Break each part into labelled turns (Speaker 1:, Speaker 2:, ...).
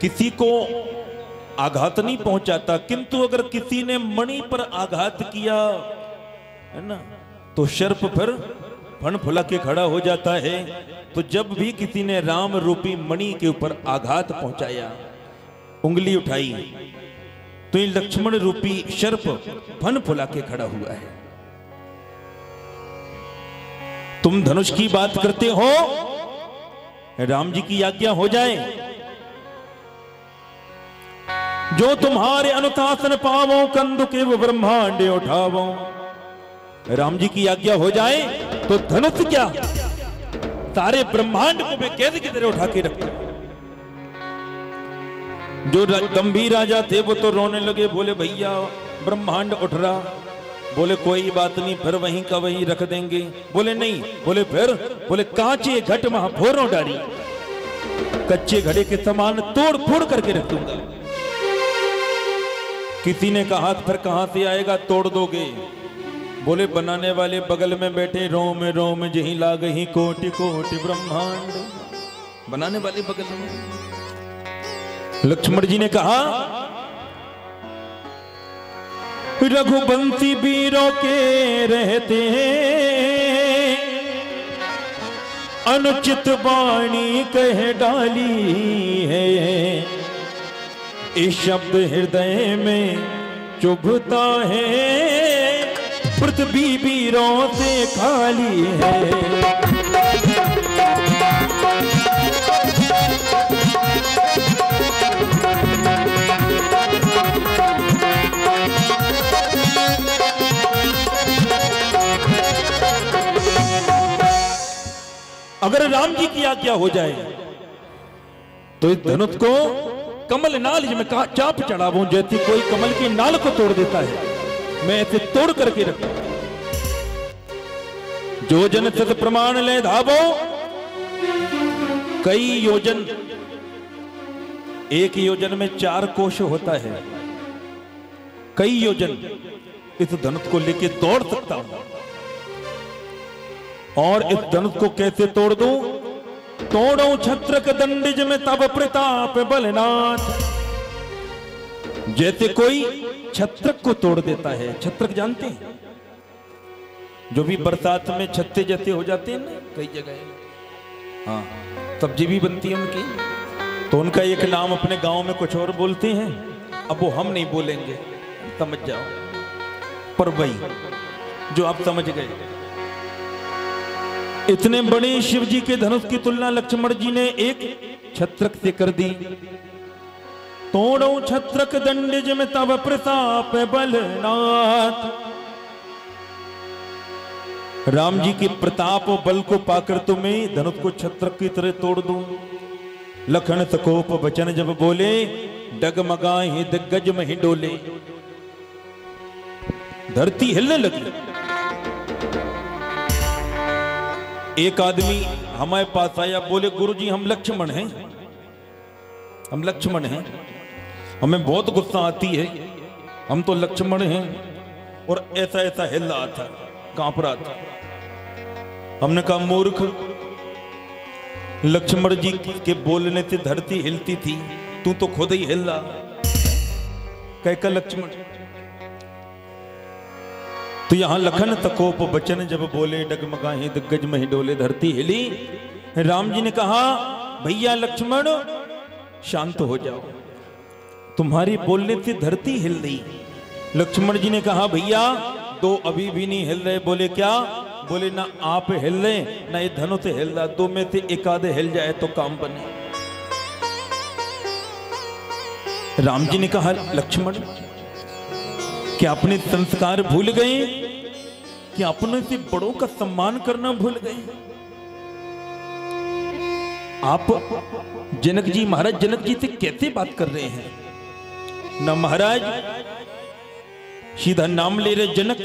Speaker 1: किसी को आघात नहीं पहुंचाता, किंतु अगर किसी ने मणि पर आघात किया है ना, तो सर्प फिर फन फुला के खड़ा हो जाता है। तो जब भी किसी ने राम रूपी मणि के ऊपर आघात पहुंचाया, उंगली उठाई, तो ये लक्ष्मण रूपी सर्प फन फुला के खड़ा हुआ है। तुम धनुष की बात करते हो, राम जी की आज्ञा हो जाए, जो तुम्हारे अनुशासन पावो, कंदु के वो ब्रह्मांडे उठावो। राम जी की आज्ञा हो जाए तो धनुष क्या, सारे ब्रह्मांड को मैं कैद की तरह उठा के रखता। जो गंभीर राजा थे वो तो रोने लगे, बोले भैया ब्रह्मांड उठ रहा। बोले कोई बात नहीं, फिर वहीं का वहीं रख देंगे। बोले नहीं, बोले फिर, बोले कांचे घट महाभोरों डारी, कच्चे घड़े के समान तोड़ फोड़ करके रख दूंगा। किसी ने कहा फिर कहां से आएगा, तोड़ दोगे। बोले बनाने वाले बगल में बैठे, रोम रोम जही लागही कोटि कोटि ब्रह्मांड, बनाने वाले बगल में। लक्ष्मण जी ने कहा रघुवंशी वीरों के रहते हैं, अनुचित वाणी कह डाली है, इस शब्द हृदय में चुभता है, पृथ्वी वीरों से खाली है। अगर राम जी की आज्ञा हो जाए तो इस धनुष को कमल नाल में चाप चढ़ाऊं, जैसे कोई कमल की नाल को तोड़ देता है, मैं इसे तोड़ करके रखूं। जो जन सत प्रमाण ले धावो, कई योजन, एक योजन में 4 कोश होता है, कई योजन इस धनुष को लेके दौड़ सकता हूं। और इस धनुष को कैसे तोड़ दूं, तोड़ो छत्रक दंडिज में तब प्रताप बलनाथ। जैसे कोई छत्रक को तोड़ देता है, छत्रक जानते हैं, जो भी बरसात में छत्ते जैसे हो जाते हैं ना कई जगह, हाँ सब्जी भी बनती है उनकी, तो उनका एक नाम अपने गांव में कुछ और बोलते हैं, अब वो हम नहीं बोलेंगे, समझ जाओ, पर वही जो आप समझ गए। इतने बड़े शिव जी के धनुष की तुलना लक्ष्मण जी ने एक छत्रक से कर दी। तोड़ो छत्रक दंडिज में तब प्रताप बलनाथ। राम जी के प्रताप और बल को पाकर तुम्हें धनुष को छत्रक की तरह तोड़ दूं। लखन सकोप वचन जब बोले, डगमगाए दिग्गज में ही डोले। धरती हिलने लगी। एक आदमी हमारे पास आया, बोले गुरुजी हम लक्ष्मण हैं, हम लक्ष्मण हैं, हमें बहुत गुस्सा आती है, हम तो लक्ष्मण हैं। और ऐसा ऐसा हिल रहा था, कांप रहा था। हमने कहा मूर्ख, लक्ष्मण जी के बोलने से धरती हिलती थी, तू तो खुद ही हिल रहा। कहकर लक्ष्मण, तो यहां लखन तकोप बचन जब बोले, डगमगाए दिग्गज में ही डोले, धरती हिली। राम जी ने कहा भैया लक्ष्मण शांत हो जाओ, तुम्हारी बोलने से धरती हिल रही। लक्ष्मण जी ने कहा भैया दो अभी भी नहीं हिल रहे। बोले क्या? बोले ना आप हिल रहे ना ये धनुष हिल रहा, दो में से एक आधे हिल जाए तो काम बने। राम जी ने कहा लक्ष्मण क्या अपने संस्कार भूल गए? क्या अपने से बड़ों का सम्मान करना भूल गए? आप जनक जी, महाराज जनक जी से कैसे बात कर रहे हैं? ना महाराज सीधा नाम ले रहे जनक।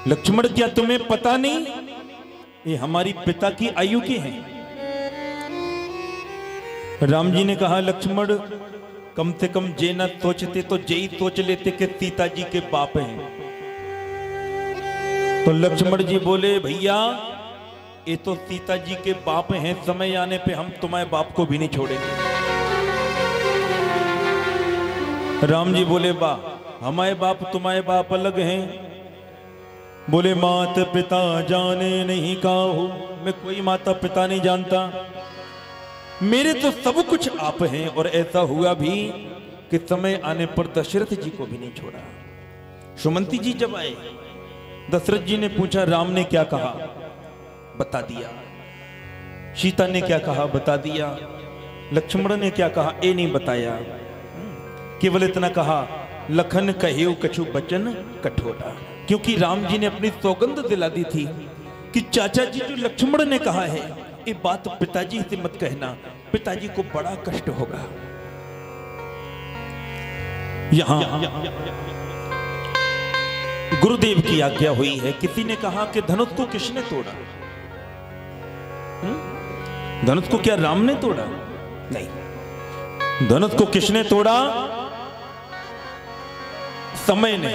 Speaker 1: लक्ष्मण क्या तुम्हें पता नहीं ये हमारी पिता की आयु के हैं? राम जी ने कहा लक्ष्मण कम से कम जे न सोचते तो जे ही सोच लेते कि सीता जी के बाप हैं। तो लक्ष्मण जी बोले भैया ये तो सीता जी के बाप हैं, समय आने पे हम तुम्हारे बाप को भी नहीं छोड़ेंगे। राम जी बोले बा हमारे बाप तुम्हारे बाप अलग हैं। बोले माता पिता जाने नहीं काहू, मैं कोई माता पिता नहीं जानता, मेरे तो सब कुछ आप हैं। और ऐसा हुआ भी कि समय आने पर दशरथ जी को भी नहीं छोड़ा। सुमंती जी जब आए, दशरथ जी ने पूछा राम ने क्या कहा, बता दिया। सीता ने क्या कहा, बता दिया। लक्ष्मण ने क्या कहा, ये नहीं बताया, केवल इतना कहा लखन कहेऊ कछु बचन कठोरा। क्योंकि राम जी ने अपनी सौगंध दिला दी थी कि चाचा जी जो लक्ष्मण ने कहा है ये बात पिताजी से मत कहना, पिताजी को बड़ा कष्ट होगा। यहां गुरुदेव की आज्ञा हुई है। किसी ने कहा कि धनुष को किसने तोड़ा? धनुष को क्या राम ने तोड़ा? नहीं, धनुष को किसने तोड़ा? समय ने।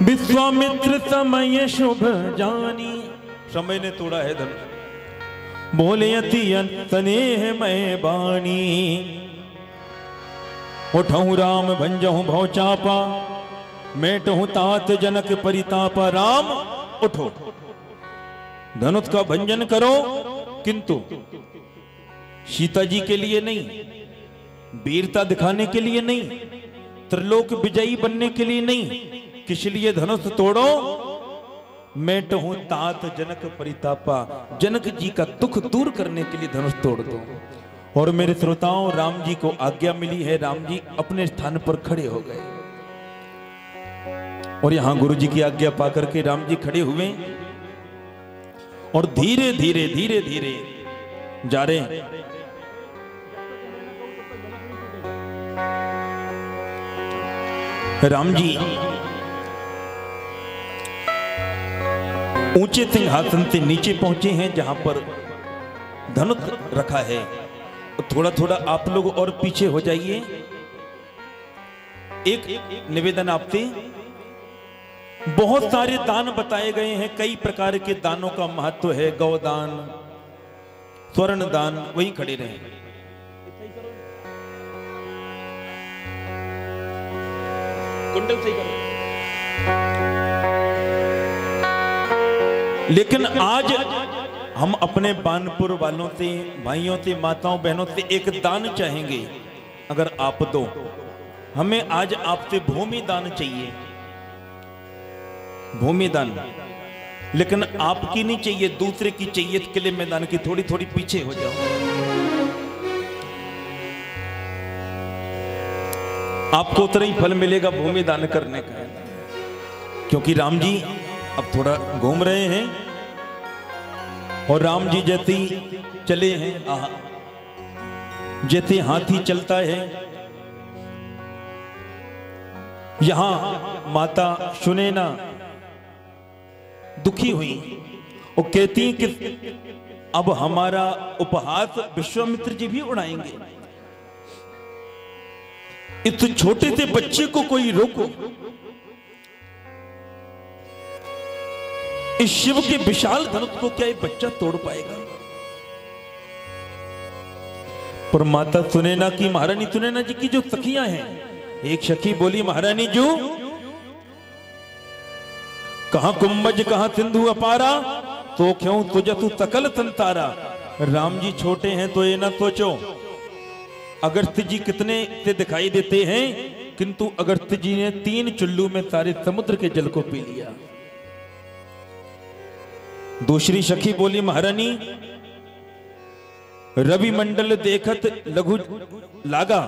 Speaker 1: विश्वामित्र समय शुभ जानी, समय ने तोड़ा है धनुष। बोले अति स्नेह मैं बाणी, उठहु राम भंजहु भव चापा, मेटहु तात जनक परितापा। राम उठो, धनुष का भंजन करो, किंतु सीता जी के लिए नहीं, वीरता दिखाने के लिए नहीं, त्रिलोक विजयी बनने के लिए नहीं, किस लिए धनुष तोड़ो? मेटहु तात जनक परितापा, जनक जी का दुख दूर करने के लिए धनुष तोड़ दो। और मेरे श्रोताओं, राम जी को आज्ञा मिली है, राम जी अपने स्थान पर खड़े हो गए। और यहां गुरु जी की आज्ञा पाकर के राम जी खड़े हुए और धीरे धीरे धीरे धीरे जा रहे। राम जी ऊंचे सिंहासन से नीचे पहुंचे हैं जहां पर धनुष रखा है। थोड़ा थोड़ा आप लोग और पीछे हो जाइए। एक निवेदन आपसे, बहुत सारे दान बताए गए हैं, कई प्रकार के दानों का महत्व है, गौदान, स्वर्ण दान, वही खड़े रहे। कुंडल सही करो। लेकिन आज हम अपने बानपुर वालों से, भाइयों से, माताओं बहनों से एक दान चाहेंगे, अगर आप दो। हमें आज आपसे भूमि दान चाहिए, भूमि दान, लेकिन आपकी नहीं चाहिए, दूसरे की चाहिए। इसके लिए मैदान की थोड़ी थोड़ी पीछे हो जाओ। आपको उतना ही फल मिलेगा भूमि दान करने का, क्योंकि राम जी अब थोड़ा घूम रहे हैं। और राम जी जैसे चले हैं, जैसे हाथी चलता है। यहां माता सुनैना दुखी हुई और कहती कि अब हमारा उपहास विश्वामित्र जी भी उड़ाएंगे, इस छोटे से बच्चे को कोई रोको। इस शिव के विशाल धनुष को क्या एक बच्चा तोड़ पाएगा? पर माता सुनैना की, महारानी सुनैना जी की जो सखियां हैं, एक सखी बोली, महारानी जो कहां कुंभज कहां सिंधु अपारा, तो क्यों तुझतु सकल संतारा। राम जी छोटे हैं तो ये ना सोचो, अगस्त्य जी कितने से दिखाई देते हैं, किंतु अगस्त्य जी ने 3 चुल्लू में सारे समुद्र के जल को पी लिया। दूसरी सखी बोली, महारानी रवि मंडल देखत लघु लागा,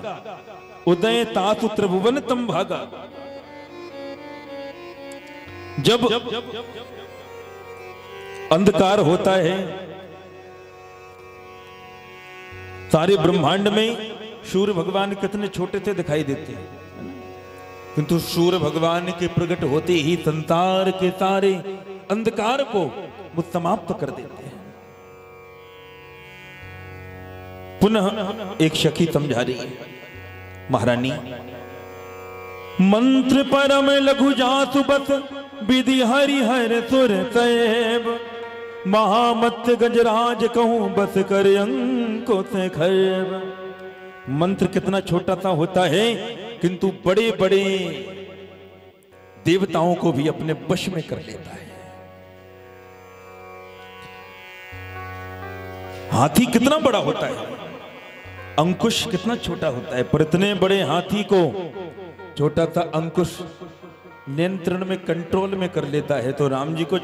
Speaker 1: उदय तासु त्रिभुवन तम भागा। जब अंधकार होता है सारे ब्रह्मांड में, सूर्य भगवान कितने छोटे से दिखाई देते हैं, किंतु सूर्य भगवान के प्रकट होते ही संसार के सारे अंधकार को वो समाप्त कर देते हैं। पुनः एक सखी समझा रही है, महारानी मंत्र परम लघु जासु बस, विधि हरि हर सुर सैब, महामत गजराज कहूं बस कर अंकों से खैर। मंत्र कितना छोटा सा होता है किंतु बड़े बड़े देवताओं को भी अपने वश में कर लेता है। हाथी कितना बड़ा होता है, अंकुश कितना छोटा होता है, पर इतने बड़े हाथी को छोटा सा अंकुश नियंत्रण में कंट्रोल में कर लेता है। तो राम जी को